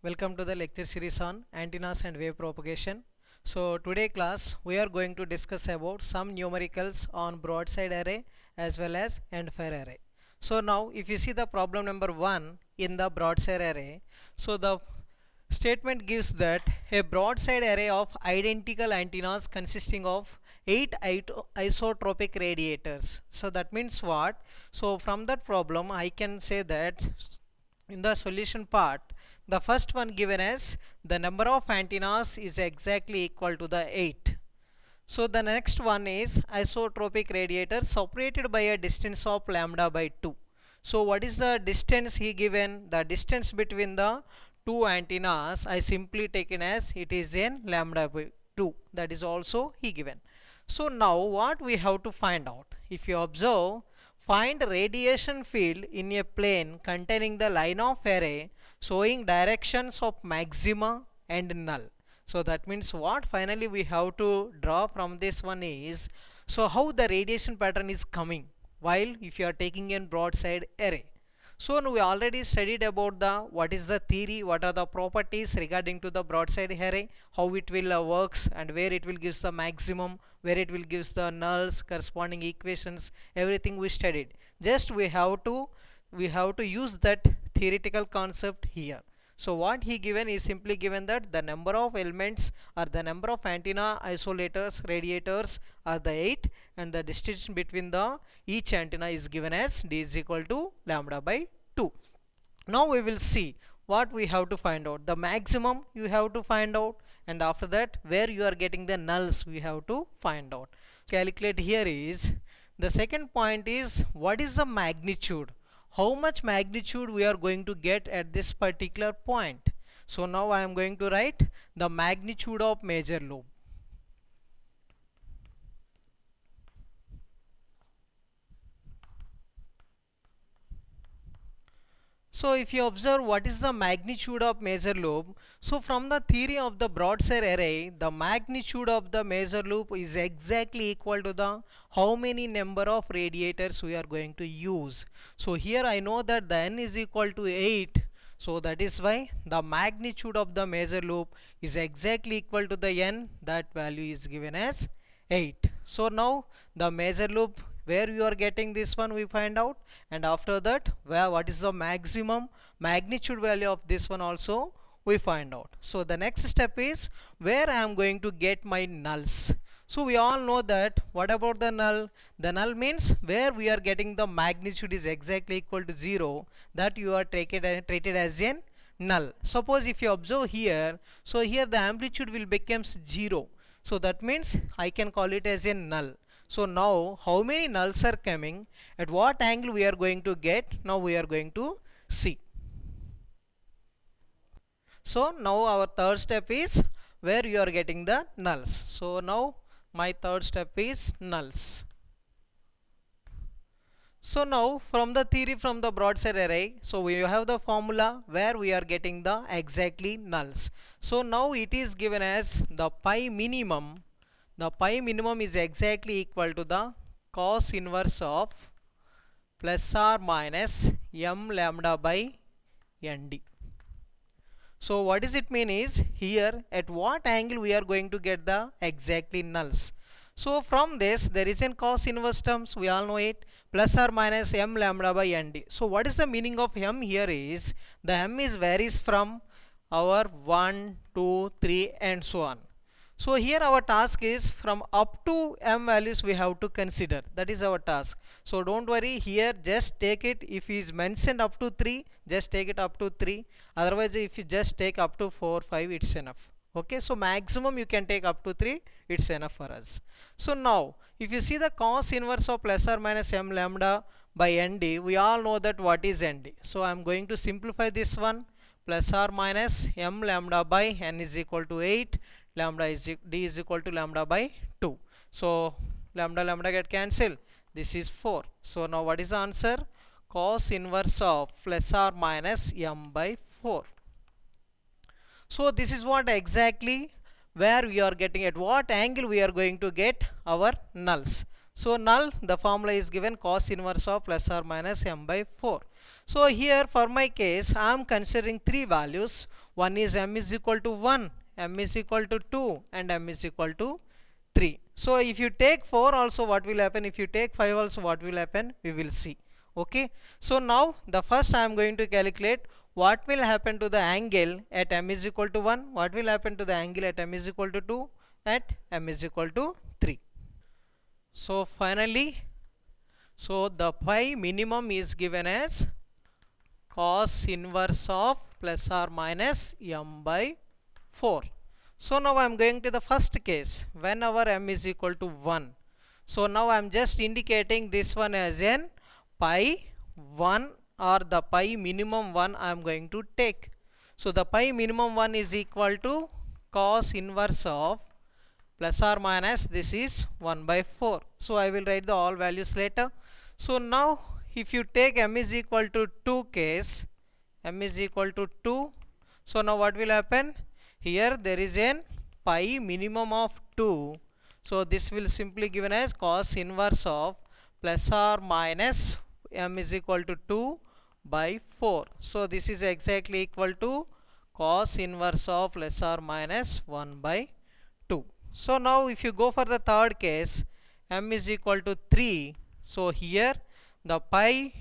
Welcome to the lecture series on antennas and wave propagation. So today class we are going to discuss about some numericals on broadside array as well as endfire array. So now if you see the problem number 1 in the broadside array, so the statement gives that a broadside array of identical antennas consisting of 8 isotropic radiators. So that means what? So from that problem I can say that in the solution part, the first one given as the number of antennas is exactly equal to the 8. So the next one is isotropic radiator separated by a distance of lambda by 2. So what is the distance he given? The distance between the two antennas I simply taken as it is in lambda by 2. That is also he given. So now what we have to find out? If you observe, find radiation field in a plane containing the line of array showing directions of maxima and null. So that means what finally we have to draw from this one is, so how the radiation pattern is coming while if you are taking in broadside array. So we already studied about the what is the theory, what are the properties regarding to the broadside array, how it will works, and where it will gives the maximum, where it will gives the nulls, corresponding equations, everything we studied. Just we have to use that theoretical concept here. So what he given is simply given that the number of elements or the number of antenna isolators, radiators are the 8, and the distance between the each antenna is given as d is equal to lambda by 2. Now we will see what we have to find out. The maximum you have to find out, and after that where you are getting the nulls we have to find out. Calculate here is the second point is what is the magnitude, how much magnitude we are going to get at this particular point. So now I am going to write the magnitude of major lobe. So if you observe what is the magnitude of major lobe, so from the theory of the broadside array, the magnitude of the major lobe is exactly equal to the how many number of radiators we are going to use. So here I know that the n is equal to 8. So that is why the magnitude of the major lobe is exactly equal to the n, that value is given as 8. So now the major lobe where you are getting this one we find out, and after that where what is the maximum magnitude value of this one also we find out. So the next step is where I am going to get my nulls. So we all know that what about the null? The null means where we are getting the magnitude is exactly equal to 0, that you are treated as a null. Suppose if you observe here, so here the amplitude will becomes 0. So that means I can call it as a null. So now how many nulls are coming, at what angle we are going to get, now we are going to see. So now our third step is where you are getting the nulls. So now my third step is nulls. So now from the theory from the broadside array, so we have the formula where we are getting the exactly nulls. So now it is given as the pi minimum. The pi minimum is exactly equal to the cos inverse of plus or minus m lambda by nd. So what does it mean is here at what angle we are going to get the exactly nulls. So from this there is a cos inverse terms, we all know it, plus or minus m lambda by nd. So what is the meaning of m here is the m is varies from our 1, 2, 3 and so on. So here our task is from up to m values we have to consider, that is our task. So don't worry here, just take it, if is mentioned up to 3 just take it up to 3, otherwise if you just take up to 4, 5 it's enough. Okay, so maximum you can take up to 3, it's enough for us. So now if you see the cos inverse of plus or minus m lambda by nd, we all know that what is nd. So I am going to simplify this one, plus or minus m lambda by n is equal to 8, lambda is d is equal to lambda by 2. So lambda get cancelled, this is 4. So now what is the answer? Cos inverse of plus or minus m by 4. So this is what exactly where we are getting, at what angle we are going to get our nulls. So null, the formula is given cos inverse of plus or minus m by 4. So here for my case I am considering three values. One is m is equal to 1, m is equal to 2 and m is equal to 3. So if you take 4 also, what will happen? If you take 5 also, what will happen? We will see. Okay. So now the first I am going to calculate what will happen to the angle at m is equal to 1, what will happen to the angle at m is equal to 2, at m is equal to 3. So finally, so the pi minimum is given as cos inverse of plus or minus m by 4. So now I am going to the first case when our m is equal to 1. So now I am just indicating this one as an pi 1 or the pi minimum 1 I am going to take. So the pi minimum 1 is equal to cos inverse of plus or minus this is 1 by 4. So I will write the all values later. So now if you take m is equal to 2 case, m is equal to 2. So now what will happen? Here there is an pi minimum of 2. So this will simply given as cos inverse of plus or minus m is equal to 2 by 4. So this is exactly equal to cos inverse of plus or minus 1 by 2. So now if you go for the third case, m is equal to 3. So here the pi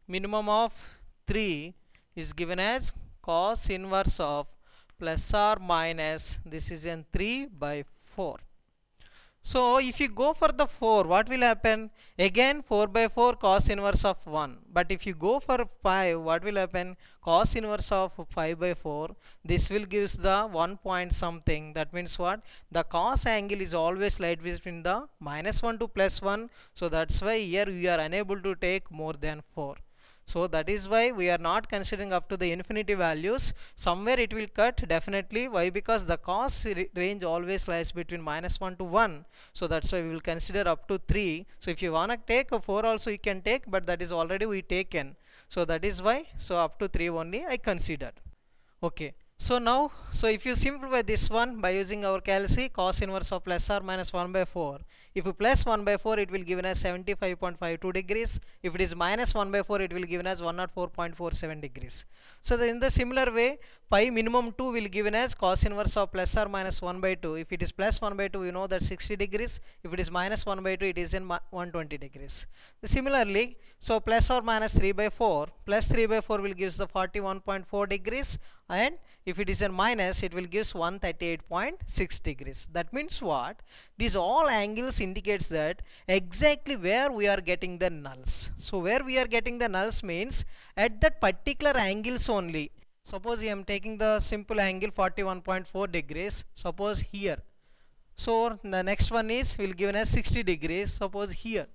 minimum of 3 is given as cos inverse of plus or minus this is in 3 by 4. So if you go for the 4, what will happen? Again 4 by 4 cos inverse of 1. But if you go for 5, what will happen? Cos inverse of 5 by 4. This will gives the 1 point something. That means what? The cos angle is always lies between the minus 1 to plus 1. So that's why here we are unable to take more than 4. So that is why we are not considering up to the infinity values. Somewhere it will cut definitely. Why? Because the cos range always lies between minus 1 to 1. So that's why we will consider up to 3. So if you want to take a 4 also you can take, but that is already we taken. So that is why, so up to 3 only I considered. Okay. So now, so if you simplify this one by using our calci, cos inverse of plus or minus 1 by 4. If you plus 1 by 4, it will given as 75.52 degrees. If it is minus 1 by 4, it will given as 104.47 degrees. So in the similar way, pi minimum 2 will given as cos inverse of plus or minus 1 by 2. If it is plus 1 by 2, you know that 60 degrees. If it is minus 1 by 2, it is in 120 degrees. Similarly, so plus or minus 3 by 4, plus 3 by 4 will give the 41.4 degrees, and if it is a minus, it will give 138.6 degrees. That means what? These all angles indicates that exactly where we are getting the nulls. So where we are getting the nulls means at that particular angles only. Suppose I am taking the simple angle 41.4 degrees. Suppose here. So the next one is will given as 60 degrees. Suppose here.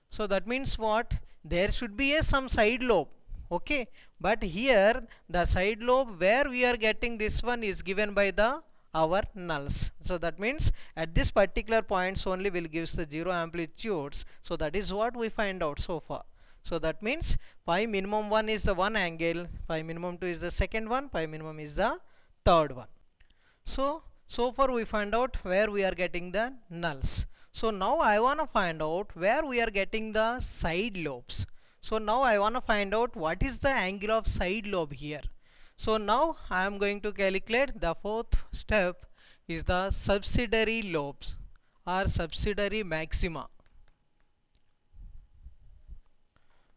So that means what? There should be a some side lobe. Okay, but here the side lobe where we are getting this one is given by the our nulls. So that means at this particular points only will gives the zero amplitudes. So that is what we find out so far. So that means pi minimum 1 is the one angle, pi minimum 2 is the second one, pi minimum is the third one. So far we find out where we are getting the nulls. So now I want to find out where we are getting the side lobes. So now I want to find out what is the angle of side lobe here. So now I am going to calculate the fourth step is the subsidiary lobes or subsidiary maxima.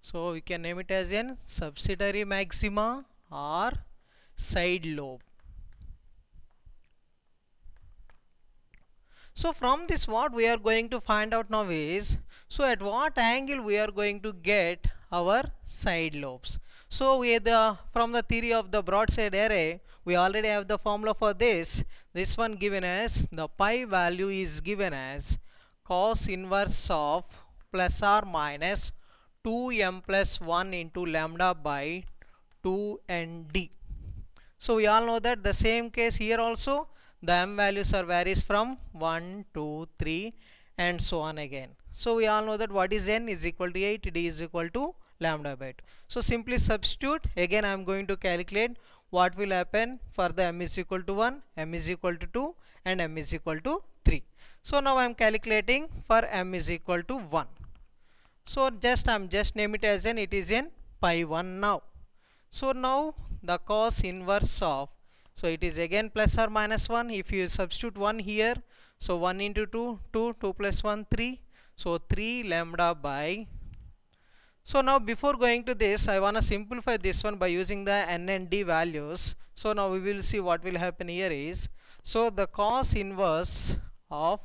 So we can name it as an subsidiary maxima or side lobe. So from this what we are going to find out now is, so at what angle we are going to get our side lobes. So from the theory of the broadside array, we already have the formula for this. This one given as the pi value is given as cos inverse of plus or minus 2m plus 1 into lambda by 2nd. So we all know that the same case here also the m values are varies from 1, 2, 3 and so on again. So we all know that what is n is equal to 8, d is equal to lambda by 2. So simply substitute. Again I am going to calculate what will happen for the m is equal to 1, m is equal to 2 and m is equal to 3. So now I am calculating for m is equal to 1. So I am just name it as n, it is in pi 1 now. So now the cos inverse of, so it is again plus or minus 1. If you substitute 1 here, so 1 into 2, 2, 2 plus 1, 3. So 3 lambda by. So now before going to this, I want to simplify this one by using the n and d values. So now we will see what will happen here is, so the cos inverse of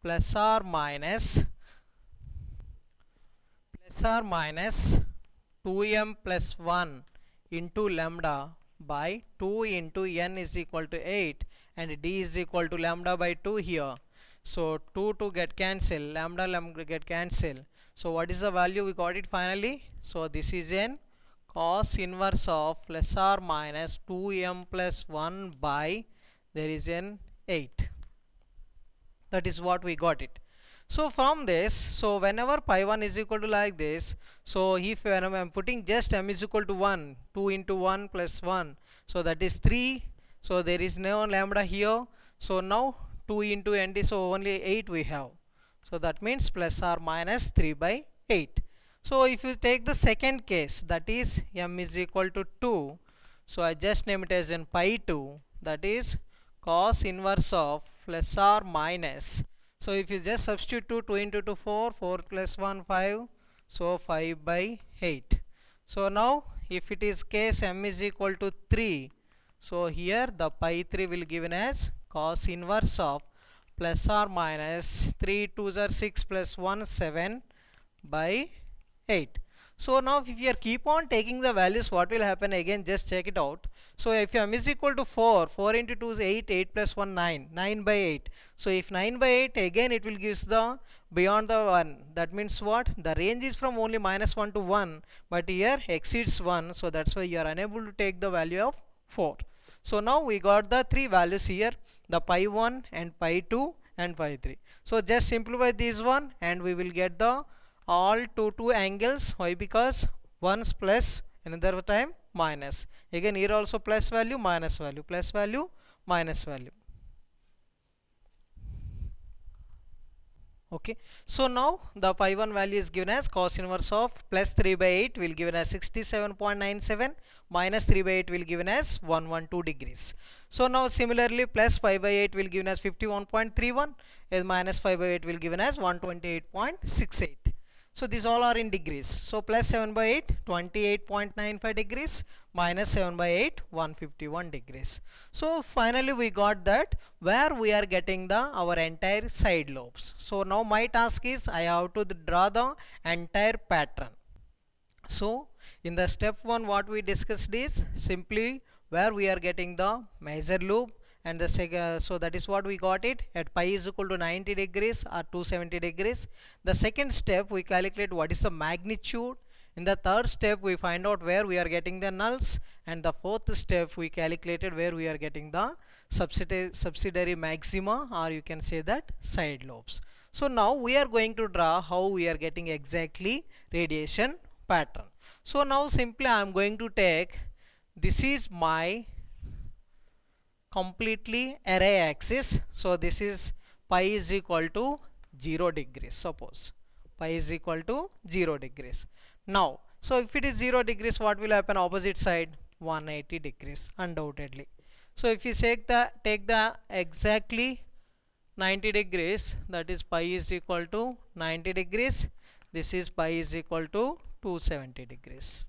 plus or minus 2m plus 1 into lambda by 2 into n is equal to 8 and d is equal to lambda by 2 here. So 2 get cancelled, lambda get cancelled. So what is the value? We got it finally. So this is n cos inverse of plus or minus 2m plus 1 by, there is an 8. That is what we got it. So from this, so whenever pi 1 is equal to like this, so if when I am putting just m is equal to 1, 2 into 1 plus 1, so that is 3. So there is no lambda here. So now 2 into n is, so only 8 we have. So that means plus or minus 3 by 8. So if you take the second case, that is m is equal to 2. So I just name it as in pi 2, that is cos inverse of plus or minus. So if you just substitute 2 into 2 4, 4 plus 1 5, so 5 by 8. So now if it is case m is equal to 3, so here the pi 3 will given as cos inverse of plus or minus 3 2s are 6 plus 1 7 by 8. So now if you keep on taking the values, what will happen again, just check it out. So if m is equal to 4, 4 into 2 is 8, 8 plus 1 9, 9 by 8. So if 9 by 8, again it will gives the beyond the 1. That means what? The range is from only minus 1 to 1, but here exceeds 1. So that's why you are unable to take the value of 4. So now we got the three values here, the pi 1 and pi 2 and pi 3. So just simplify this one and we will get the all two angles. Why? Because one's plus, another time minus. Again here also plus value, minus value, plus value, minus value. Okay, so now the pi 1 value is given as cos inverse of plus 3 by 8 will given as 67.97, minus 3 by 8 will given as 112 degrees. So now similarly plus 5 by 8 will given as 51.31, and minus 5 by 8 will given as 128.68. So these all are in degrees. So plus 7 by 8 28.95 degrees, minus 7 by 8 151 degrees. So finally we got that where we are getting the our entire side lobes. So now my task is I have to draw the entire pattern. So in the step 1 what we discussed is simply where we are getting the major lobe, and the so that is what we got it at pi is equal to 90 degrees or 270 degrees. The second step we calculate what is the magnitude. In the third step we find out where we are getting the nulls, and the fourth step we calculated where we are getting the subsidiary maxima, or you can say that side lobes. So now we are going to draw how we are getting exactly radiation pattern. So now simply I am going to take, this is my completely array axis. So this is pi is equal to 0 degrees. Suppose pi is equal to 0 degrees. Now so if it is 0 degrees, what will happen? Opposite side 180 degrees undoubtedly. So if you take the exactly 90 degrees, that is pi is equal to 90 degrees. This is pi is equal to 270 degrees.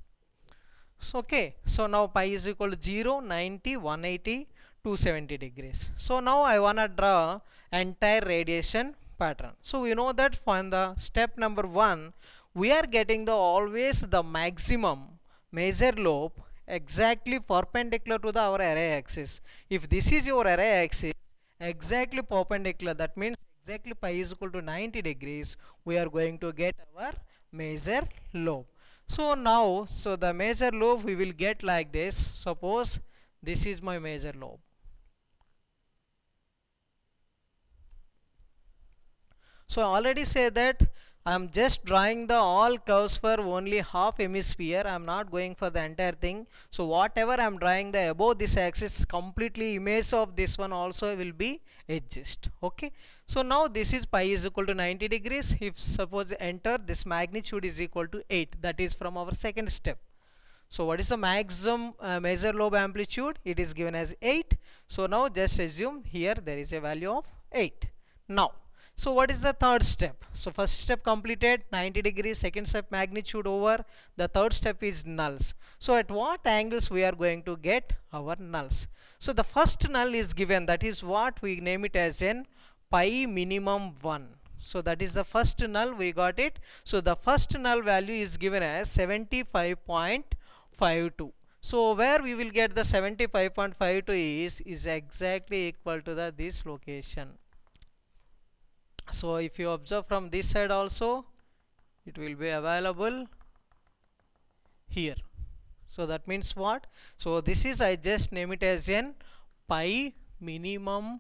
So okay, so now pi is equal to 0, 90, 180, 270 degrees. So now I want to draw entire radiation pattern. So we know that from the step number 1 we are getting the always the maximum major lobe exactly perpendicular to the our array axis. If this is your array axis exactly perpendicular, that means exactly pi is equal to 90 degrees, we are going to get our major lobe. So now so the major lobe we will get like this. Suppose this is my major lobe. So I already say that I am just drawing the all curves for only half hemisphere. I am not going for the entire thing. So whatever I am drawing the above this axis, completely image of this one also will be adjust. Okay. So now this is pi is equal to 90 degrees. If suppose enter, this magnitude is equal to 8. That is from our second step. So what is the maximum major lobe amplitude? It is given as 8. So now just assume here there is a value of 8. Now, so what is the third step? So first step completed, 90 degrees, second step magnitude over, the third step is nulls. So at what angles we are going to get our nulls? So the first null is given, that is what we name it as an pi minimum 1. So that is the first null, we got it. So the first null value is given as 75.52. So where we will get the 75.52 is exactly equal to the this location. So if you observe from this side also, it will be available here. So that means what? So this is, I just name it as n pi minimum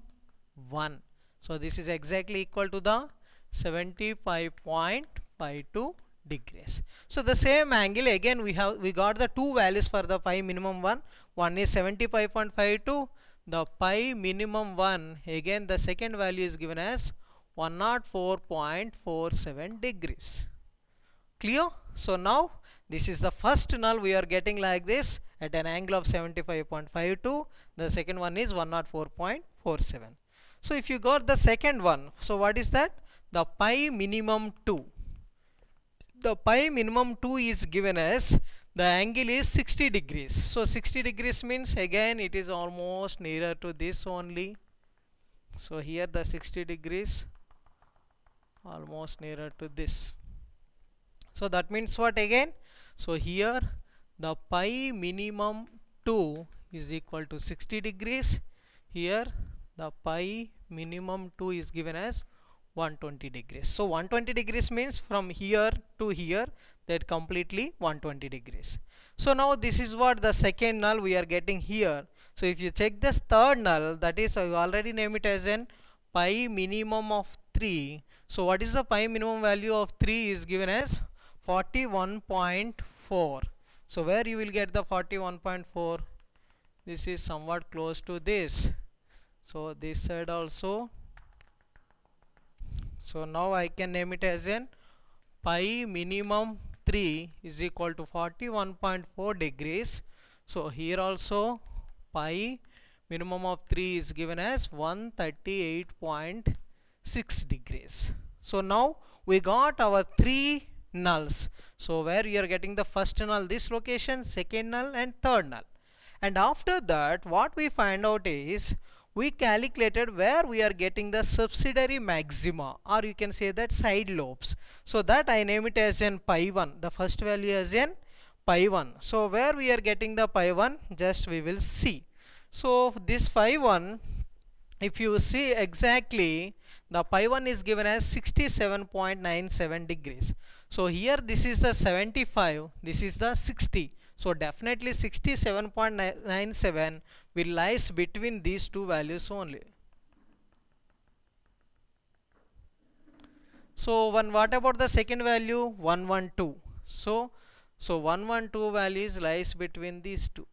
1. So this is exactly equal to the 75.52 degrees. So the same angle again we got the two values for the pi minimum 1. One is 75.52. The pi minimum 1, again the second value is given as 104.47 degrees. Clear? So now this is the first null we are getting like this at an angle of 75.52. The second one is 104.47. So if you got the second one, so what is that? The pi minimum 2. The pi minimum 2 is given as the angle is 60 degrees. So 60 degrees means again it is almost nearer to this only. So here the 60 degrees almost nearer to this. So that means what again? So here the pi minimum 2 is equal to 60 degrees. Here the pi minimum 2 is given as 120 degrees. So 120 degrees means from here to here, that completely 120 degrees. So now this is what the second null we are getting here. So if you check this third null, that is I already name it as an pi minimum of 3. So what is the pi minimum value of 3 is given as 41.4. So where you will get the 41.4? This is somewhat close to this. So this side also. So now I can name it as an pi minimum 3 is equal to 41.4 degrees. So here also pi minimum of 3 is given as 138.6 degrees. So now we got our three nulls. So where we are getting the first null this location, second null and third null. And after that what we find out is we calculated where we are getting the subsidiary maxima, or you can say that side lobes. So that I name it as an pi 1. The first value is an pi 1. So where we are getting the pi 1, just we will see. So this pi 1, if you see exactly, the pi 1 is given as 67.97 degrees. So here this is the 75, this is the 60. So definitely 67.97 will lies between these two values only. So what about the second value? 112. So 112 values lies between these two.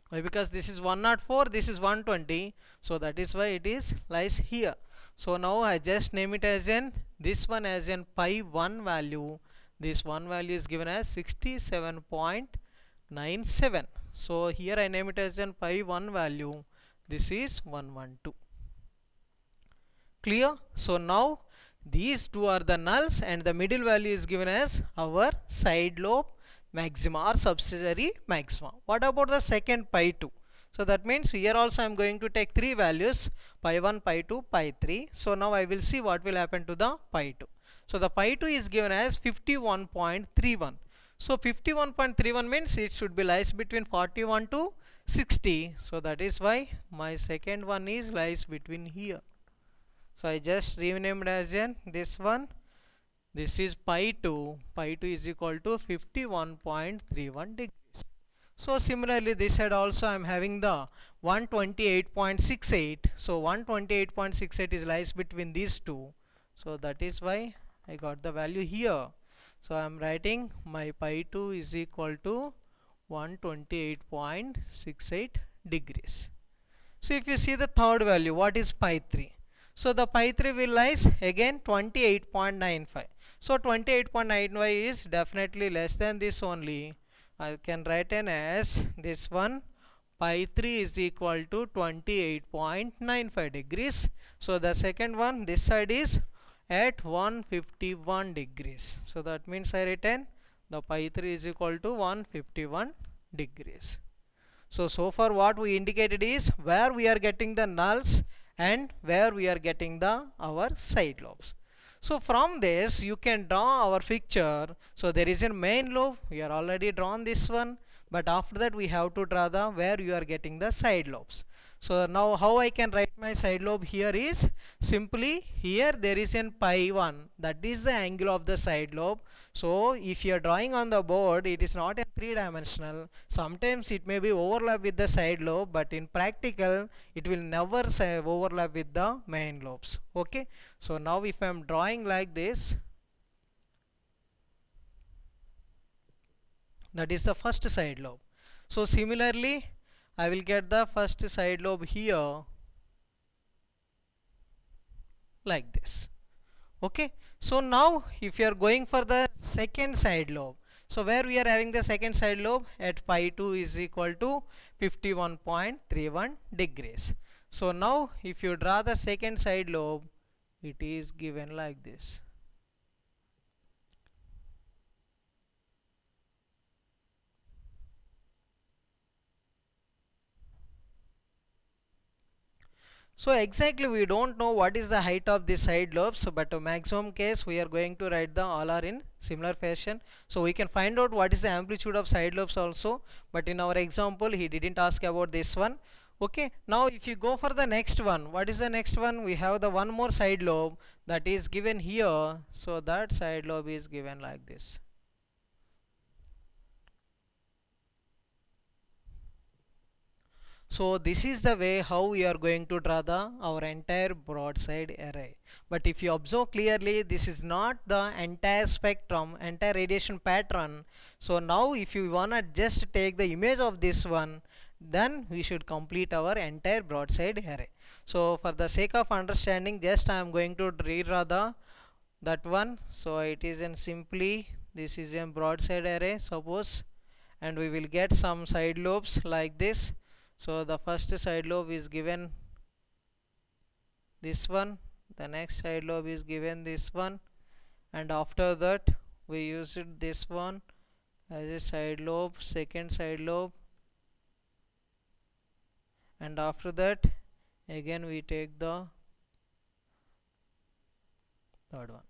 Why? Because this is 104, this is 120. So that is why it is lies here. So now I just name it as an this one as an pi 1 value. This one value is given as 67.97. So here I name it as an pi 1 value. This is 112. Clear? So now these two are the nulls and the middle value is given as our side lobe maxima or subsidiary maxima. What about the second pi 2? So that means here also I am going to take three values, pi 1, pi 2, pi 3. So now I will see what will happen to the pi 2. So the pi 2 is given as 51.31. So 51.31 means it should be lies between 41 to 60. So that is why my second one is lies between here. So I just renamed as in this one. This is pi 2. Pi 2 is equal to 51.31 degrees. So similarly this side also I am having the 128.68. So 128.68 is lies between these two. So that is why I got the value here. So I am writing my pi 2 is equal to 128.68 degrees. So if you see the third value, what is pi 3? So the pi 3 will lies again 28.95. So 28.95 is definitely less than this only. I can write an as this one, pi 3 is equal to 28.95 degrees. So the second one, this side is at 151 degrees. So that means I written the pi 3 is equal to 151 degrees. So far what we indicated is where we are getting the nulls and where we are getting the our side lobes. So from this you can draw our picture. So there is a main lobe, we are already drawn this one, but after that we have to draw the where you are getting the side lobes. So now how I can write my side lobe here is simply here there is an pi 1, that is the angle of the side lobe. So if you are drawing on the board, it is not a three-dimensional. Sometimes it may be overlap with the side lobe, but in practical it will never overlap with the main lobes. Okay, so now if I am drawing like this, that is the first side lobe. So similarly I will get the first side lobe here like this. Okay, so now if you are going for the second side lobe, so where we are having the second side lobe at pi 2 is equal to 51.31 degrees. So now if you draw the second side lobe, it is given like this. So exactly we don't know what is the height of the side lobes, but maximum case we are going to write the all are in similar fashion. So we can find out what is the amplitude of side lobes also, but in our example he didn't ask about this one. Okay, now if you go for the next one, what is the next one? We have the one more side lobe that is given here. So that side lobe is given like this. So this is the way how we are going to draw our entire broadside array. But if you observe clearly, this is not the entire spectrum, entire radiation pattern. So now if you wanna just take the image of this one, then we should complete our entire broadside array. So for the sake of understanding, just I am going to redraw that one. So it is in simply, this is a broadside array suppose, and we will get some side lobes like this. So the first side lobe is given this one, the next side lobe is given this one, and after that we used this one as a side lobe, second side lobe, and after that again we take the third one.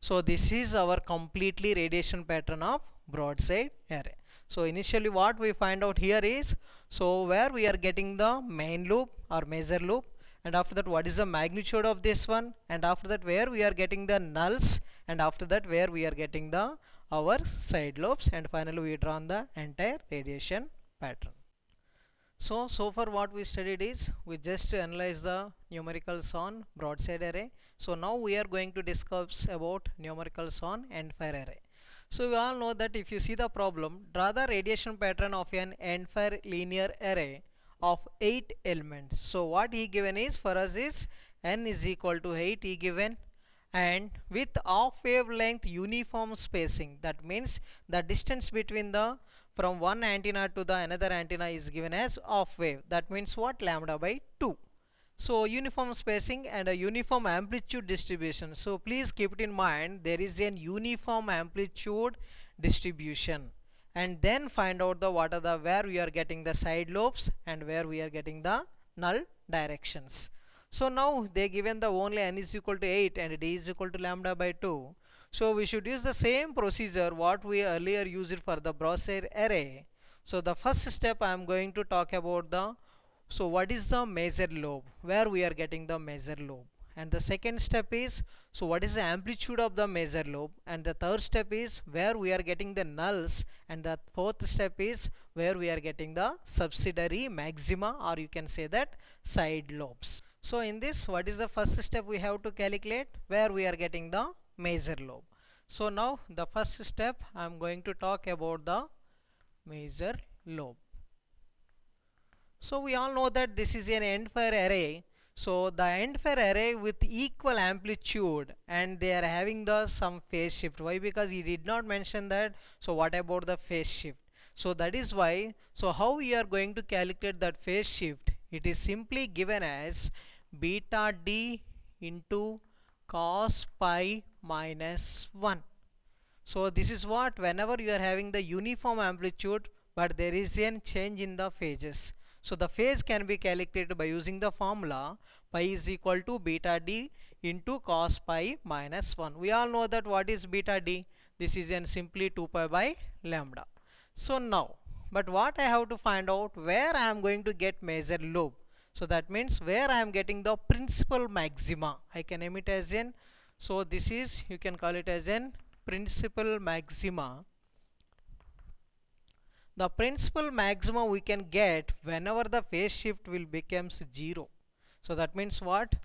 So this is our completely radiation pattern of broadside array. So initially what we find out here is, so where we are getting the main loop or major loop, and after that what is the magnitude of this one, and after that where we are getting the nulls, and after that where we are getting the our side lobes, and finally we draw on the entire radiation pattern. So far what we studied is, we just analyze the numericals on broadside array. So now we are going to discuss about numericals on end-fire array. So we all know that if you see the problem, draw the radiation pattern of an end-fire linear array of 8 elements. So what he given is, for us is n is equal to 8 he given, and with off wavelength uniform spacing, that means the distance between the from one antenna to the another antenna is given as off wave, that means what, lambda by 2. So uniform spacing and a uniform amplitude distribution. So please keep it in mind, there is an uniform amplitude distribution, and then find out the what are the where we are getting the side lobes and where we are getting the null directions. So now they given the only n is equal to 8 and d is equal to lambda by 2. So we should use the same procedure what we earlier used for the broadside array. So the first step I am going to talk about the, so what is the major lobe, where we are getting the major lobe, and the second step is, so what is the amplitude of the major lobe, and the third step is where we are getting the nulls, and the fourth step is where we are getting the subsidiary maxima, or you can say that side lobes. So in this, what is the first step we have to calculate? Where we are getting the major lobe. So now the first step I am going to talk about the major lobe. So we all know that this is an end fire array. So the end fire array with equal amplitude, and they are having the some phase shift. Why? Because he did not mention that. So what about the phase shift? So that is why. So how we are going to calculate that phase shift? It is simply given as beta d into cos pi minus 1. So this is what, whenever you are having the uniform amplitude but there is a change in the phases. So the phase can be calculated by using the formula pi is equal to beta d into cos pi minus 1. We all know that what is beta d. This is in simply 2 pi by lambda. So now, but what I have to find out, where I am going to get major lobe. So that means where I am getting the principal maxima. I can name it as n. So this is, you can call it as n principal maxima. The principal maxima we can get whenever the phase shift will becomes 0. So that means what?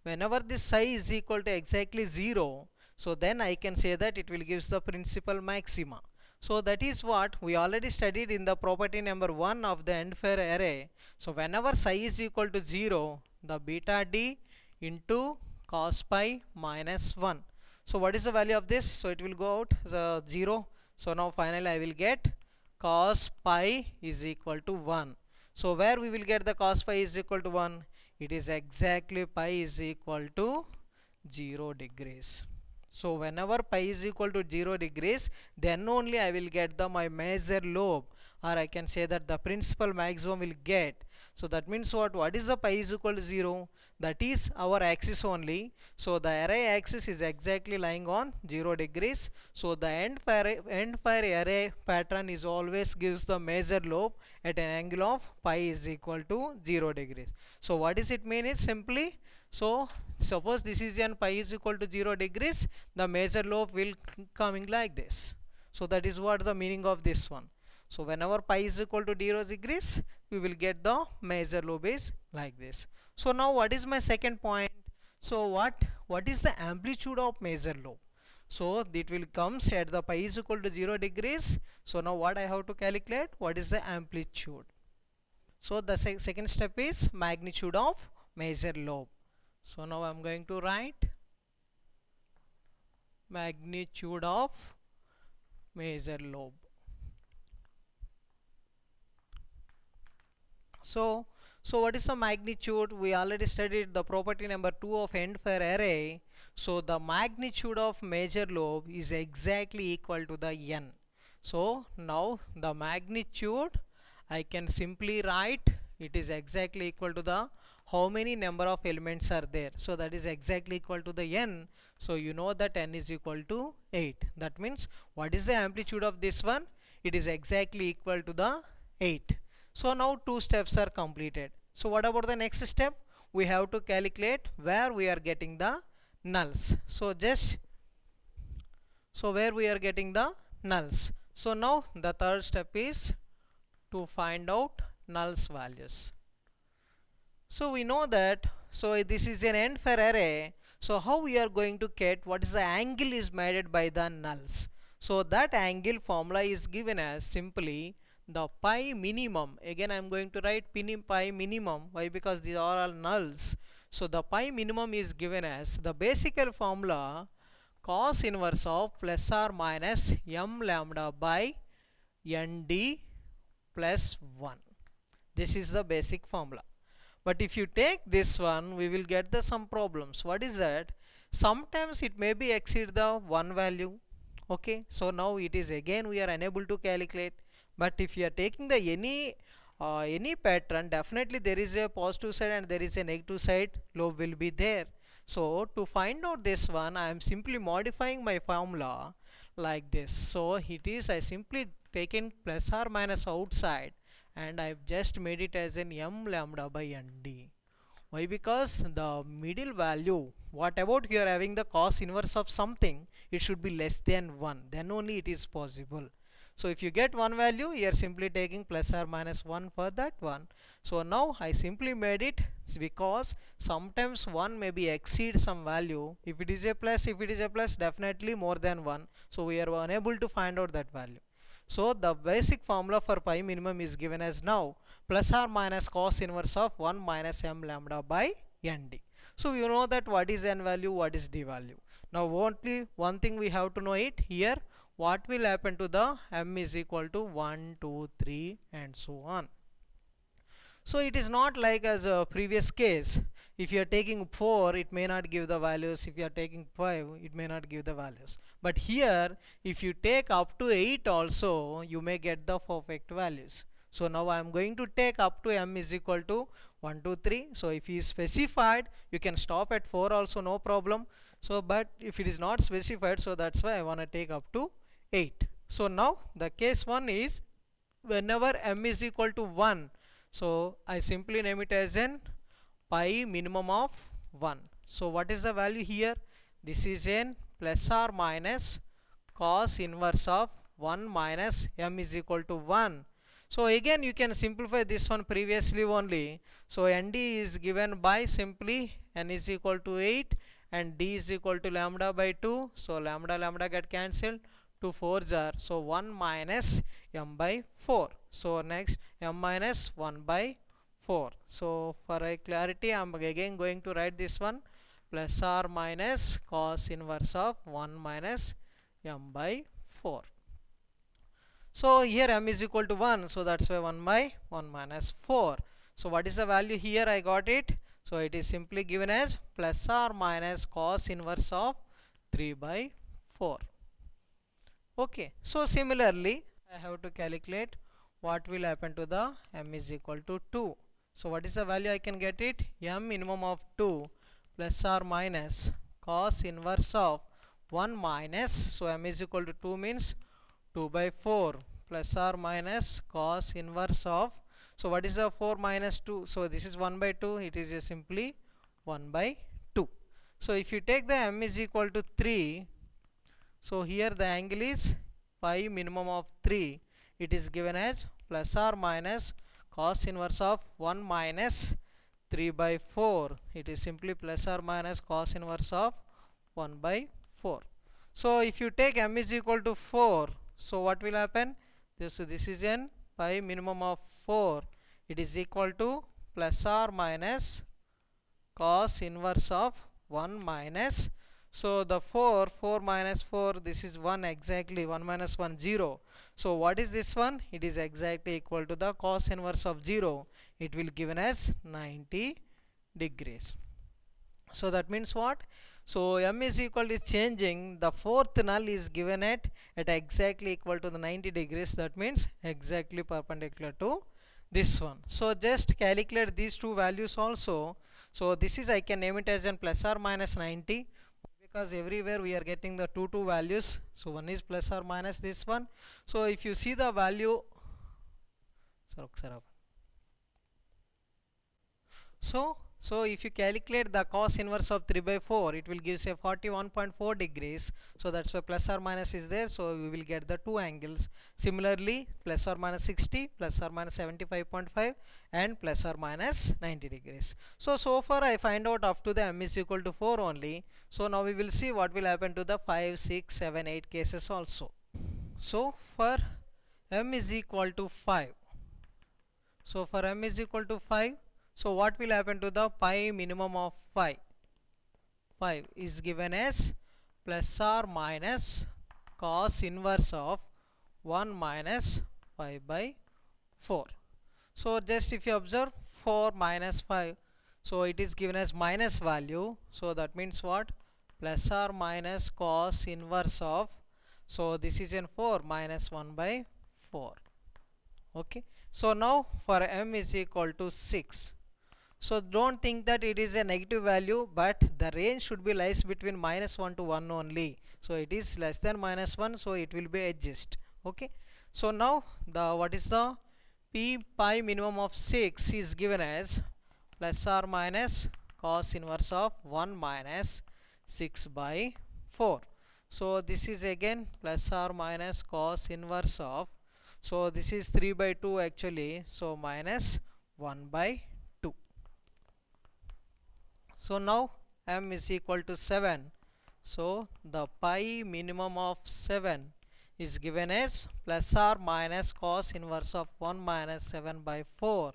Whenever this psi is equal to exactly 0, so then I can say that it will gives the principal maxima. So that is what we already studied in the property number 1 of the end fire array. So whenever psi is equal to 0, the beta d into cos pi minus 1. So what is the value of this? So it will go out the 0. So now finally I will get cos pi is equal to 1. So where we will get the cos pi is equal to 1? It is exactly pi is equal to 0 degrees. So whenever pi is equal to 0 degrees, then only I will get the my major lobe, or I can say that the principal maximum will get. So that means what? What is the pi is equal to 0? That is our axis only. So the array axis is exactly lying on 0 degrees. So the end fire array pattern is always gives the major lobe at an angle of pi is equal to 0 degrees. So what does it mean is simply, so suppose this is an pi is equal to 0 degrees, the major lobe will coming like this. So that is what the meaning of this one. So whenever pi is equal to 0 degrees, we will get the major lobe is like this. So now what is my second point? So what is the amplitude of major lobe? So it will comes at the pi is equal to 0 degrees. So now what I have to calculate? What is the amplitude? So the second step is magnitude of major lobe. So now I am going to write magnitude of major lobe. So what is the magnitude? We already studied the property number 2 of end fire array. So the magnitude of major lobe is exactly equal to the n. So now the magnitude I can simply write, it is exactly equal to the how many number of elements are there. So that is exactly equal to the n. So you know that n is equal to 8. That means what is the amplitude of this one? It is exactly equal to the 8. So now two steps are completed. So what about the next step? We have to calculate where we are getting the nulls. So where we are getting the nulls. So now the third step is to find out nulls values. So we know that, so this is an end fire array. So how we are going to get what is the angle is made by the nulls. So that angle formula is given as simply the pi minimum. Again I am going to write pi minimum. Why? Because these are all nulls. So the pi minimum is given as the basic formula cos inverse of plus or minus m lambda by nd plus 1. This is the basic formula. But if you take this one, we will get the some problems. What is that? Sometimes it may be exceed the one value. Okay, so now it is again we are unable to calculate. But if you are taking the any pattern, definitely there is a positive side and there is a negative side lobe will be there. So to find out this one, I am simply modifying my formula like this. So it is, I simply taken plus or minus outside and I've just made it as an m lambda by nd. Why? Because the middle value, what about you are having the cos inverse of something, it should be less than 1, then only it is possible. So if you get one value, you are simply taking plus or minus 1 for that one. So now I simply made it because sometimes 1 maybe exceed some value. If it is a plus, definitely more than 1. So we are unable to find out that value. So the basic formula for pi minimum is given as now plus or minus cos inverse of 1 minus m lambda by nd. So you know that what is n value, what is d value. Now only one thing we have to know it here, what will happen to the m is equal to 1, 2, 3 and so on. So it is not like as a previous case. If you are taking 4, it may not give the values. If you are taking 5, it may not give the values. But here, if you take up to 8 also, you may get the perfect values. So now I am going to take up to m is equal to 1, 2, 3. So if he is specified, you can stop at 4 also, no problem. So but if it is not specified, so that's why I want to take up to 8. So now the case 1 is whenever m is equal to 1, so I simply name it as an pi minimum of 1. So what is the value here? This is an plus or minus cos inverse of 1 minus m is equal to 1. So again you can simplify this one previously only. So nd is given by simply n is equal to 8 and d is equal to lambda by 2. So lambda get cancelled. 2 4s are, so 1 minus m by 4. So next m minus 1 by 4. So for a clarity I am again going to write this one plus or minus cos inverse of 1 minus m by 4. So here m is equal to 1, so that's why 1 by 1 minus 4. So what is the value here? I got it. So it is simply given as plus or minus cos inverse of 3 by 4. Okay, so similarly I have to calculate what will happen to the m is equal to 2. So what is the value I can get it? M minimum of 2 plus or minus cos inverse of 1 minus, so m is equal to 2 means 2 by 4 plus or minus cos inverse of, so what is the 4 minus 2? So this is 1 by 2, it is simply 1 by 2. So if you take the m is equal to 3, so here the angle is pi minimum of 3. It is given as plus or minus cos inverse of 1 minus 3 by 4. It is simply plus or minus cos inverse of 1 by 4. So if you take m is equal to 4, so what will happen? This is n pi minimum of 4. It is equal to plus or minus cos inverse of 1 minus, so the 4 minus 4, this is 1 exactly, 1 minus 1 0. So what is this one? It is exactly equal to the cos inverse of 0. It will given as 90 degrees. So that means what? So m is equal to changing, the fourth null is given at exactly equal to the 90 degrees. That means exactly perpendicular to this one. So just calculate these two values also. So this is, I can name it as an plus or minus 90, because everywhere we are getting the two values. So one is plus or minus this one. So if you see the value, so if you calculate the cos inverse of 3 by 4, it will give say 41.4 degrees. So that's why plus or minus is there. So we will get the two angles. Similarly, plus or minus 60, plus or minus 75.5 and plus or minus 90 degrees. So far I find out up to the m is equal to 4 only. So now we will see what will happen to the 5, 6, 7, 8 cases also. So for m is equal to 5. So for m is equal to 5, so what will happen to the pi minimum of 5? 5 is given as plus or minus cos inverse of 1 minus 5 by 4. So just if you observe 4 minus 5, so it is given as minus value. So that means what? Plus or minus cos inverse of, so this is in 4 minus 1 by 4. Okay. So now for m is equal to 6. So don't think that it is a negative value, but the range should be lies between minus 1 to 1 only. So it is less than minus 1, so it will be adjust. Okay. So now the what is the p pi minimum of 6 is given as plus or minus cos inverse of 1 minus 6 by 4. So this is again plus or minus cos inverse of, so this is 3 by 2 actually, so minus 1 by 2. So now m is equal to 7. So the pi minimum of 7 is given as plus or minus cos inverse of 1 minus 7 by 4.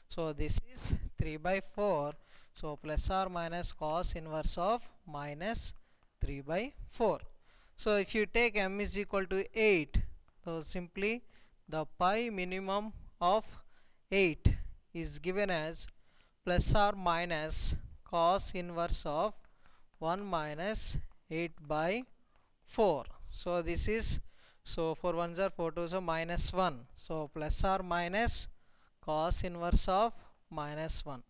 So this is 3 by 4. So plus or minus cos inverse of minus 3 by 4. So if you take m is equal to 8, so simply the pi minimum of 8 is given as plus or minus cos inverse of 1 minus 8 by 4. So this is, so 4 ones are 4 2s are minus 1. So plus or minus cos inverse of minus 1.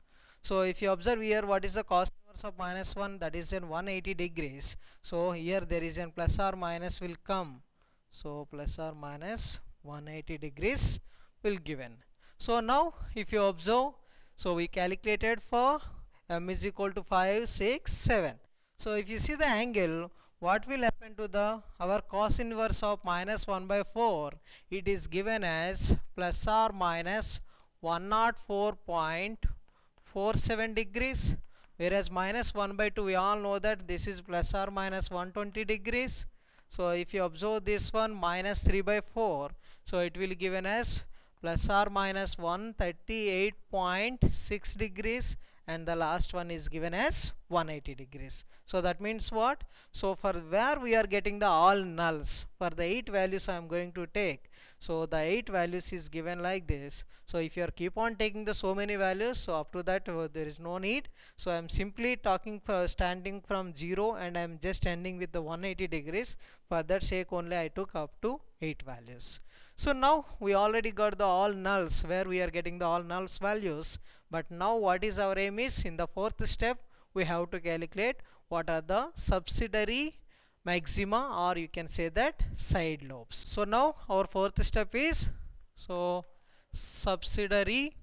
So if you observe here, what is the cos inverse of minus 1? That is in 180 degrees. So here there is a plus or minus will come. So plus or minus 180 degrees will given. So now if you observe, so we calculated for m is equal to 5, 6, 7. So if you see the angle, what will happen to the our cos inverse of minus 1 by 4? It is given as plus or minus 104.47 degrees, whereas minus 1 by 2 we all know that this is plus or minus 120 degrees. So if you observe this one minus 3 by 4, so it will given as plus or minus 138.6 degrees, and the last one is given as 180 degrees. So that means what? So for where we are getting the all nulls, for the 8 values I am going to take. So the 8 values is given like this. So if you are keep on taking the so many values, so up to that there is no need. So I am simply talking for standing from 0 and I am just ending with the 180 degrees. For that sake only I took up to 8 values. So now we already got the all nulls where we are getting the all nulls values. But now what is our aim is, in the fourth step we have to calculate what are the subsidiary maxima, or you can say that side lobes. So now our fourth step is, so subsidiary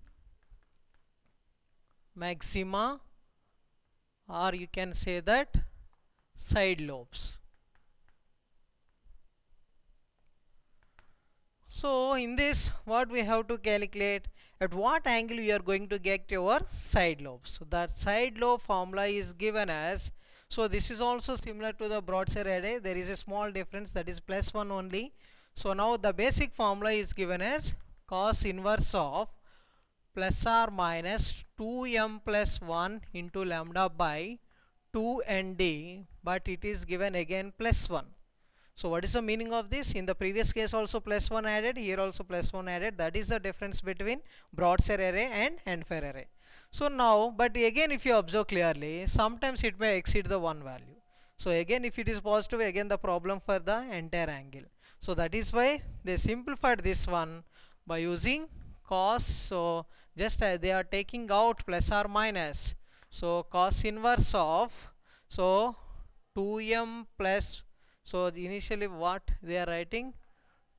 maxima, or you can say that side lobes. So in this, what we have to calculate, at what angle you are going to get your side lobes. So that side lobe formula is given as, so this is also similar to the broadside array. There is a small difference, that is plus 1 only. So now the basic formula is given as cos inverse of plus or minus 2m plus 1 into lambda by 2nd, but it is given again plus 1. So what is the meaning of this? In the previous case also plus 1 added, here also plus 1 added. That is the difference between broadside array and endfire array. So now, but again if you observe clearly, sometimes it may exceed the 1 value. So again if it is positive, again the problem for the entire angle. So that is why they simplified this one by using cos. So just they are taking out plus or minus. So cos inverse of, so 2m plus, so initially what they are writing,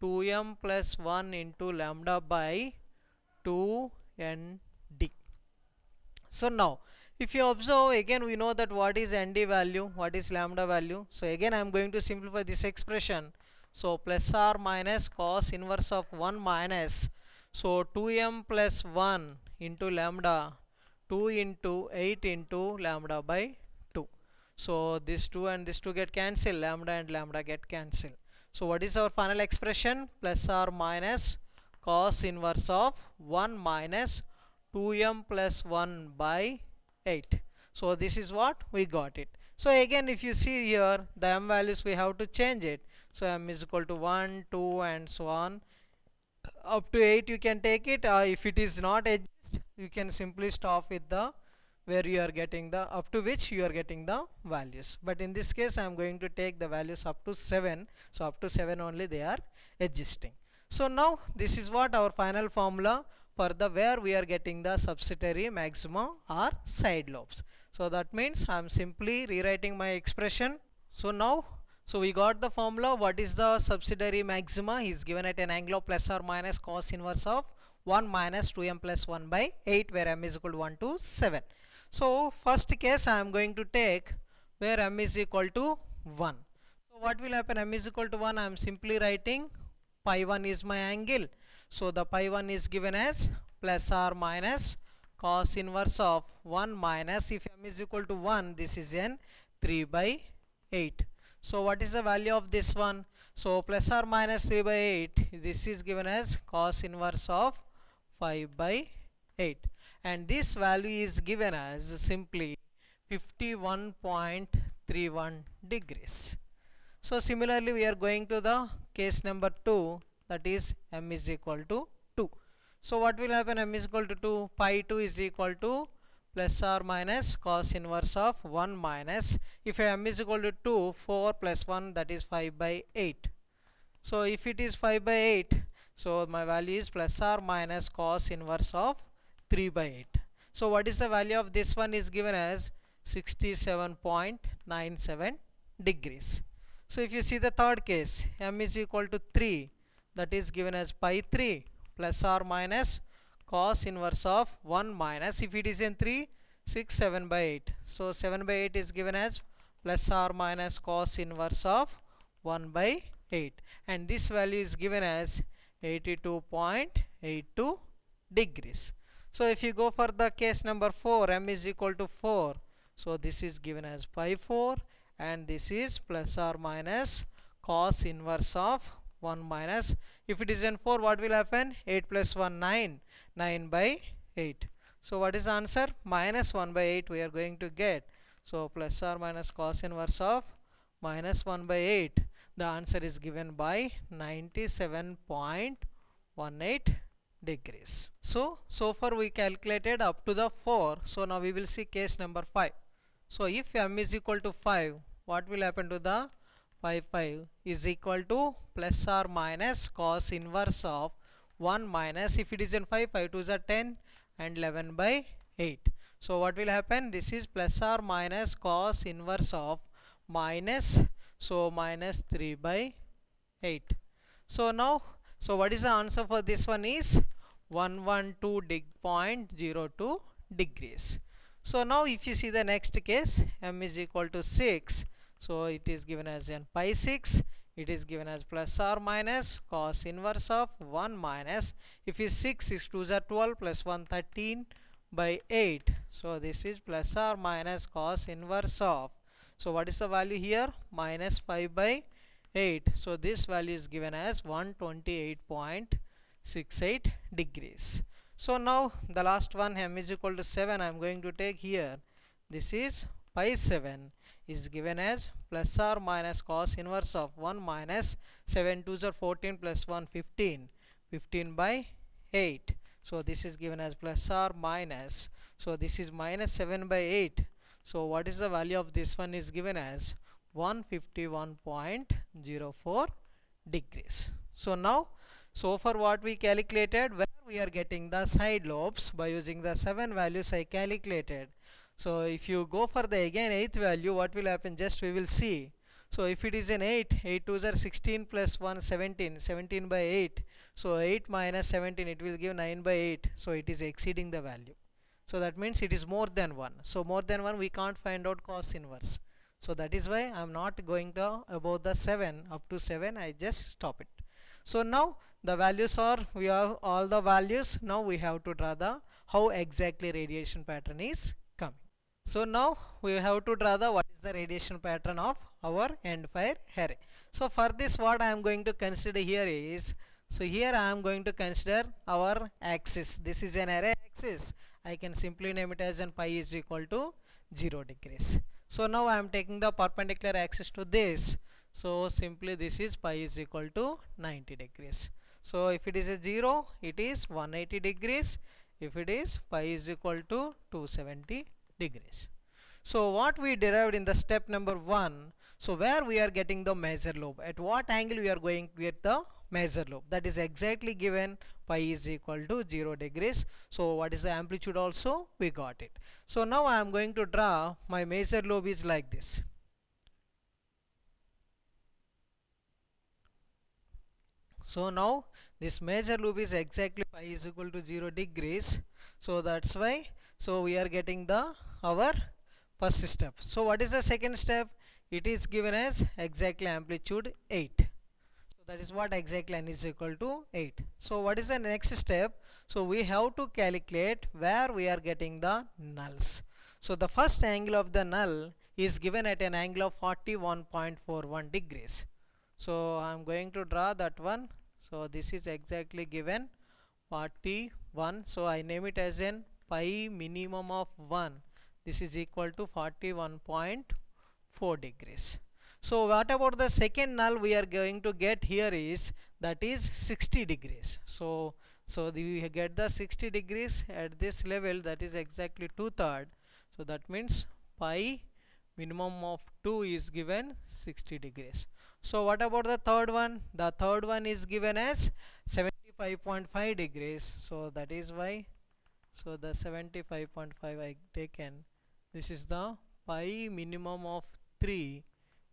2m plus 1 into lambda by 2nd. So now if you observe, again we know that what is nd value, what is lambda value. So again I am going to simplify this expression. So plus or minus cos inverse of 1 minus, so 2m plus 1 into lambda 2 into 8 into lambda by 2. So this 2 and this 2 get cancelled, lambda and lambda get cancelled. So what is our final expression? Plus or minus cos inverse of 1 minus 2m plus 1 by 8. So this is what we got it. So again if you see here the m values we have to change it. So m is equal to 1, 2 and so on. Up to 8 you can take it. If it is not adjust, you can simply stop with the where you are getting the up to which you are getting the values. But in this case I am going to take the values up to 7. So up to 7 only they are existing. So now this is what our final formula for the where we are getting the subsidiary maxima or side lobes. So that means I am simply rewriting my expression. So now, so we got the formula. What is the subsidiary maxima is given at an angle of plus or minus cos inverse of 1 minus 2m plus 1 by 8, where m is equal to 1 to 7. So first case I am going to take where m is equal to 1. So what will happen? M is equal to 1. I am simply writing pi 1 is my angle. So the pi 1 is given as plus or minus cos inverse of 1 minus, if m is equal to 1, this is n 3 by 8. So what is the value of this one? So plus or minus 3 by 8, this is given as cos inverse of 5 by 8. And this value is given as simply 51.31 degrees. So similarly we are going to the case number 2, that is m is equal to 2. So what will happen? M is equal to 2, pi 2 is equal to plus or minus cos inverse of 1 minus, if m is equal to 2, 4 plus 1, that is 5 by 8. So if it is 5 by 8, so my value is plus or minus cos inverse of 3 by 8. So what is the value of this one? Is given as 67.97 degrees. So if you see the third case, m is equal to 3, that is given as pi 3 plus or minus cos inverse of 1 minus, if it is in 3, 6, 7 by 8. So 7 by 8 is given as plus or minus cos inverse of 1 by 8. And this value is given as 82.82 degrees. So if you go for the case number 4, m is equal to 4. So this is given as pi 4 and this is plus or minus cos inverse of 1 minus. If it is in 4, what will happen? 8 plus 1, 9. 9 by 8. So what is the answer? Minus 1 by 8 we are going to get. So plus or minus cos inverse of minus 1 by 8. The answer is given by 97.18 degrees. So far we calculated up to the 4. So now we will see case number 5. So if m is equal to 5, what will happen to the 5 is equal to plus or minus cos inverse of 1 minus, if it is in 5, 5 2s are 10 and 11 by 8. So what will happen? This is plus or minus cos inverse of minus, so minus 3 by 8. So now, so what is the answer for this one is 112.02 degrees. So now if you see the next case, m is equal to 6. So it is given as n pi 6. It is given as plus or minus cos inverse of 1 minus, if is 6, 6 2s are 12 plus 1 13 by 8. So this is plus or minus cos inverse of, so what is the value here? Minus 5 by 8. So this value is given as 128.68 degrees. So now the last one, m is equal to 7, I am going to take here. This is pi 7 is given as plus or minus cos inverse of 1 minus 7 2s are 14 plus 1 15, 15 by 8. So this is given as plus or minus, so this is minus 7 by 8. So what is the value of this one? Is given as 151.04 degrees. So now, so far what we calculated, where we are getting the side lobes by using the 7 values I calculated. So if you go for the again 8th value, what will happen? Just we will see. So if it is an 8, 8 2s are 16 plus 1 17, 17 by 8. So 8 minus 17, it will give 9 by 8. So it is exceeding the value. So that means it is more than 1. So more than 1 we can't find out cos inverse. So that is why I am not going to above the 7, up to 7 I just stop it. So now the values are, we have all the values. Now we have to draw the how exactly radiation pattern is coming. So now we have to draw the what is the radiation pattern of our end fire array. So for this what I am going to consider here is, so here I am going to consider our axis. This is an array axis. I can simply name it as an pi is equal to 0 degrees. So now I am taking the perpendicular axis to this. So simply this is pi is equal to 90 degrees. So if it is a 0, it is 180 degrees. If it is pi is equal to 270 degrees. So what we derived in the step number 1, so where we are getting the major lobe, at what angle we are going to get the major lobe, that is exactly given pi is equal to 0 degrees. So what is the amplitude also? We got it. So now I am going to draw my major lobe is like this. So now this major lobe is exactly pi is equal to 0 degrees. So that's why, so we are getting the our first step. So what is the second step? it is given as exactly amplitude 8. So that is what exactly n is equal to 8. So what is the next step? So we have to calculate where we are getting the nulls. So the first angle of the null is given at an angle of 41.41 degrees. So I am going to draw that one. So this is exactly given 41. So I name it as an pi minimum of 1. This is equal to 41.4 degrees. So what about the second null we are going to get here is that is 60 degrees. So we get the 60 degrees at this level, that is exactly 2/3. So that means pi minimum of 2 is given 60 degrees. So what about the third one? The third one is given as 75.5 degrees. So that is why, so the 75.5 I taken, this is the pi minimum of 3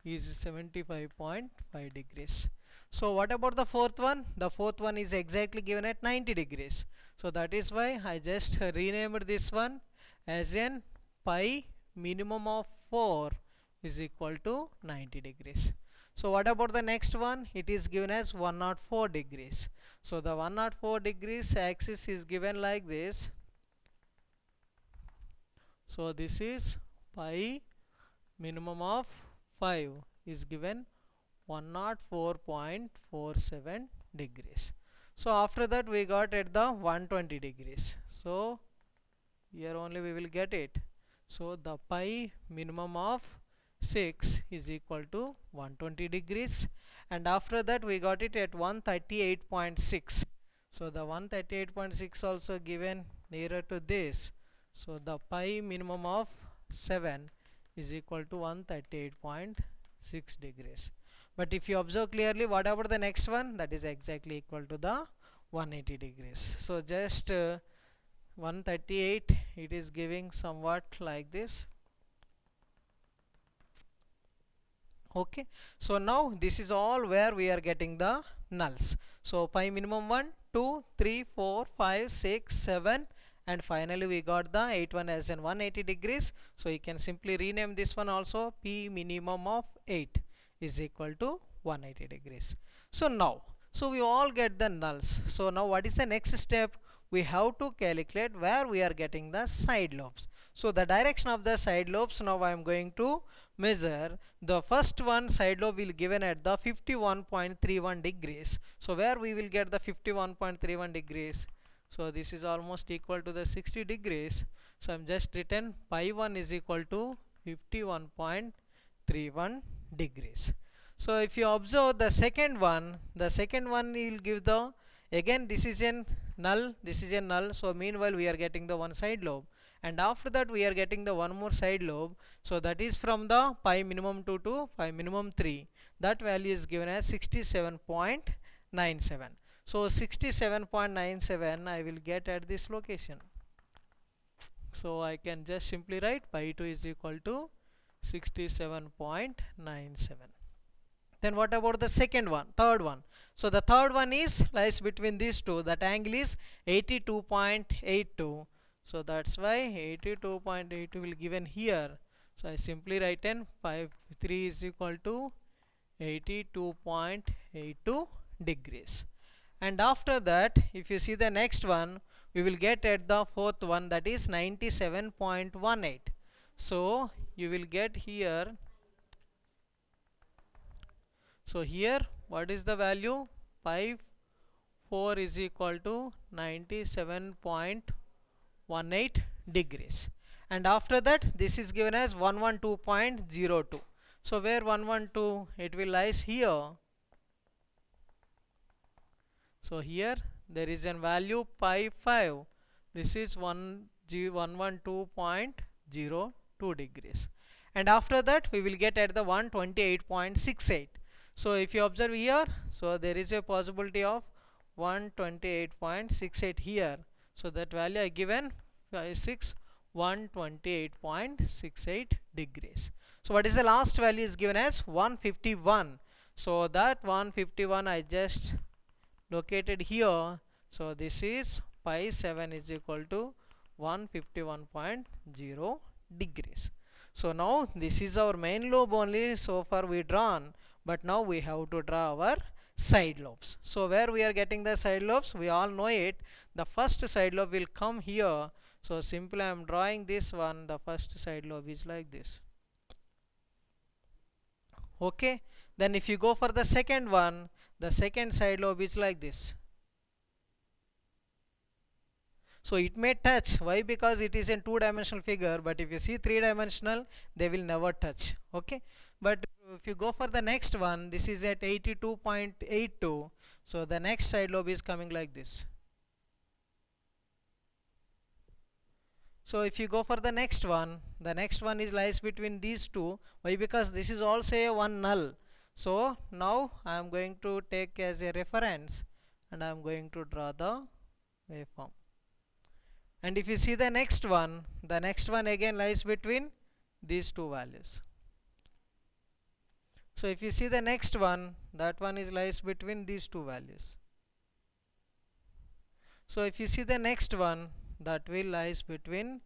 is 75.5 degrees. So what about the fourth one? The fourth one is exactly given at 90 degrees. So that is why I just renamed this one as an pi minimum of 4 is equal to 90 degrees. So what about the next one? It is given as 104 degrees. So the 104 degrees axis is given like this. So this is pi minimum of 5 is given 104.47 degrees. So after that we got at the 120 degrees. So here only we will get it. So the pi minimum of 6 is equal to 120 degrees, and after that we got it at 138.6. So the 138.6 also given nearer to this. So the pi minimum of 7 is equal to 138.6 degrees. But if you observe clearly, what about the next one? That is exactly equal to the 180 degrees. So just 138, it is giving somewhat like this. Okay, so now this is all where we are getting the nulls. So pi minimum 1, 2, 3, 4, 5, 6, 7, and finally we got the 8 one as in 180 degrees. So you can simply rename this one also. P minimum of 8 is equal to 180 degrees. So now, so we all get the nulls. So now what is the next step? We have to calculate where we are getting the side lobes. So the direction of the side lobes, now I am going to measure. The first one side lobe will given at the 51.31 degrees. So where we will get the 51.31 degrees? So this is almost equal to the 60 degrees. So I am just written pi 1 is equal to 51.31 degrees. So if you observe the second one will give the, again this is a null, this is a null. So meanwhile we are getting the one side lobe, and after that we are getting the one more side lobe. So that is from the pi minimum 2 to pi minimum 3. That value is given as 67.97. So 67.97 I will get at this location. So I can just simply write pi 2 is equal to 67.97. Then what about the third one? So the third one is lies between these two. That angle is 82.82. So that's why 82.82 will given here. So I simply write in pi 3 is equal to 82.82 degrees. And after that, if you see the next one, we will get at the fourth one, that is 97.18. So you will get here. So here what is the value? Pi 4 is equal to 97.18 degrees. And after that this is given as 112.02. So where 112, it will lies here. So here there is a value pi 5. This is 112.02 degrees. And after that we will get at the 128.68. So if you observe here, so there is a possibility of 128.68 here. So that value I given 128.68 degrees. So what is the last value is given as 151. So that 151 I just located here. So this is pi 7 is equal to 151.0 degrees. So now this is our main lobe only, so far we drawn, but now we have to draw our side lobes. So where we are getting the side lobes, we all know it. The first side lobe will come here. So simply I am drawing this one. The first side lobe is like this. Okay, then if you go for the second one, the second side lobe is like this. So it may touch. Why? Because it is a two-dimensional figure, but if you see three-dimensional, they will never touch. Okay, but if you go for the next one, this is at 82.82. So the next side lobe is coming like this. So if you go for the next one is lies between these two. Why? Because this is also a one null. So now I am going to take as a reference and I am going to draw the waveform. And if you see the next one again lies between these two values. So if you see the next one, that one is lies between these two values. So if you see the next one, that will lies between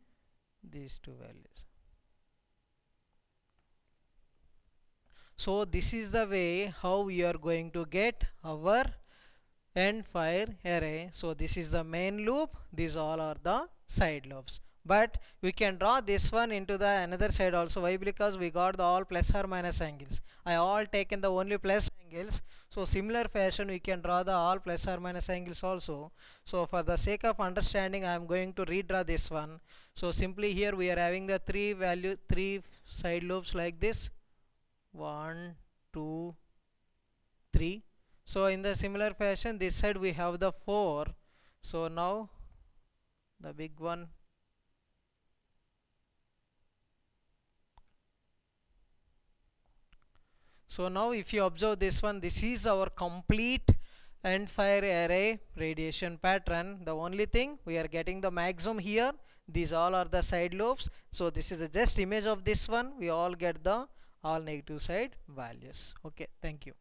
these two values. So this is the way how we are going to get our end fire array. So this is the main loop, these all are the side lobes, but we can draw this one into the another side also. Why? Because we got the all plus or minus angles. I all taken the only plus angles, so similar fashion we can draw the all plus or minus angles also. So for the sake of understanding, I am going to redraw this one. So simply here we are having the three side lobes like this, 1 2 3. So in the similar fashion, this side we have the 4. So now the big one. So now if you observe this one, this is our complete end fire array radiation pattern. The only thing, we are getting the maximum here. These all are the side lobes. So this is a just image of this one. We all get the all negative side values. Okay, thank you.